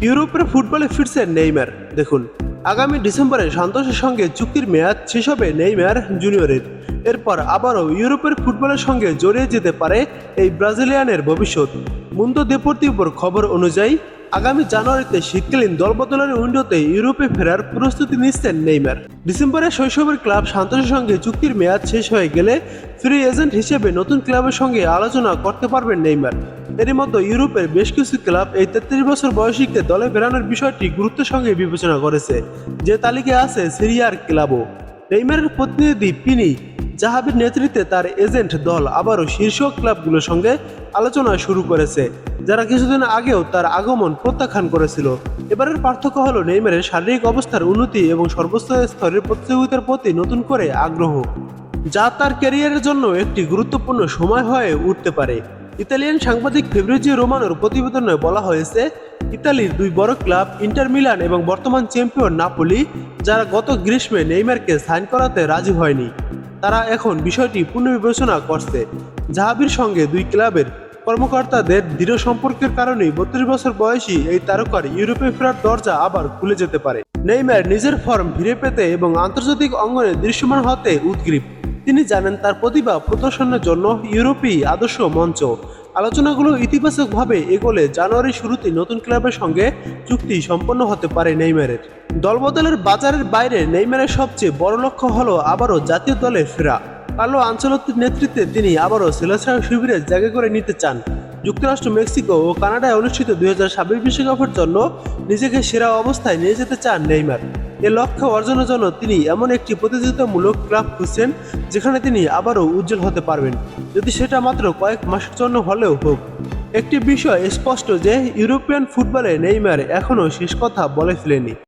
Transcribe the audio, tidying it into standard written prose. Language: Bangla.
ইউরোপের ফুটবলে ফিরছেন নেইমার। দেখুন, আগামী ডিসেম্বরে সান্তোসের সঙ্গে চুক্তির মেয়াদ শেষ হবে নেইমার জুনিয়রের। এরপর আবারও ইউরোপের ফুটবলের সঙ্গে জড়িয়ে যেতে পারে এই ব্রাজিলিয়ানের ভবিষ্যৎ। মুন্দো দেপোর্তিভোর খবর অনুযায়ী আগামী জানুয়ারিতে শীতকালীন দলবদলের উইন্ডোতে ইউরোপে ফেরার প্রস্তুতি নিচ্ছেন নেইমার। ডিসেম্বরে শৈশবের ক্লাব সান্তোসের সঙ্গে চুক্তির মেয়াদ শেষ হয়ে গেলে ফ্রি এজেন্ট হিসেবে নতুন ক্লাবের সঙ্গে আলোচনা করতে পারবেন নেইমার। এরই মধ্যে ইউরোপের বেশ কিছু ক্লাব এই 33 বছর বয়সীকে দলে ফেরানোর বিষয়টি গুরুত্বের সঙ্গে বিবেচনা করেছে, যে তালিকায় আছে সিরিয়ার ক্লাবও। নেইমারের প্রতিনিধি পিনি জাহাবির নেতৃত্বে তার এজেন্ট দল আবারও শীর্ষ ক্লাবগুলোর সঙ্গে আলোচনা শুরু করেছে, যারা কিছুদিন আগেও তার আগমন প্রত্যাখ্যান করেছিল। এবারের পার্থক্য হলো নেইমারের শারীরিক অবস্থার উন্নতি এবং সর্বোচ্চ স্তরের প্রতিযোগিতার প্রতি নতুন করে আগ্রহ, যা তার ক্যারিয়ারের জন্য একটি গুরুত্বপূর্ণ সময় হয়ে উঠতে পারে। ইতালিয়ান সাংবাদিক ফেব্রিজিও রোমানোর প্রতিবেদনে বলা হয়েছে, ইতালির দুই বড় ক্লাব ইন্টার মিলান এবং বর্তমান চ্যাম্পিয়ন নাপোলি, যারা গত গ্রীষ্মে নেইমারকে সাইন করাতে রাজি হয়নি, তারা এখন বিষয়টি পুনর্বিবেচনা করছে। জাহাবির সঙ্গে দুই ক্লাবের কর্মকর্তাদের দৃঢ় সম্পর্কের কারণেই 32 বছর বয়সী এই তারকার ইউরোপে ফেরার দরজা আবার খুলে যেতে পারে। নেইমার নিজের ফর্ম ফিরে পেতে এবং আন্তর্জাতিক অঙ্গনে দৃশ্যমান হতে উদগ্রীব। তিনি জানেন তার প্রতিভা প্রদর্শনের জন্য ইউরোপই আদর্শ মঞ্চ। আলোচনাগুলো ইতিবাচকভাবে এগোলে জানুয়ারির শুরুতে নতুন ক্লাবের সঙ্গে চুক্তি সম্পন্ন হতে পারে নেইমারের। দলবদলের বাজারের বাইরে নেইমারের সবচেয়ে বড় লক্ষ্য হলো আবারও জাতীয় দলে ফেরা। কার্লো আনচেলত্তির নেতৃত্বে তিনি আবারও সিলেকশন শিবিরে জায়গা করে নিতে চান। যুক্তরাষ্ট্র, মেক্সিকো ও কানাডায় অনুষ্ঠিত 2026 বিশ্বকাপের জন্য নিজেকে সেরা অবস্থায় নিয়ে যেতে চান নেইমার। এ লক্ষ্য অর্জনের জন্য তিনি এমন একটি প্রতিযোগিতামূলক ক্লাব খুঁজছেন যেখানে তিনি আবারও উজ্জ্বল হতে পারবেন, যদি সেটা মাত্র কয়েক মাসের জন্য হলেও হোক। একটি বিষয় স্পষ্ট যে ইউরোপিয়ান ফুটবলে নেইমার এখনও শেষ কথা বলে ফেলেনি।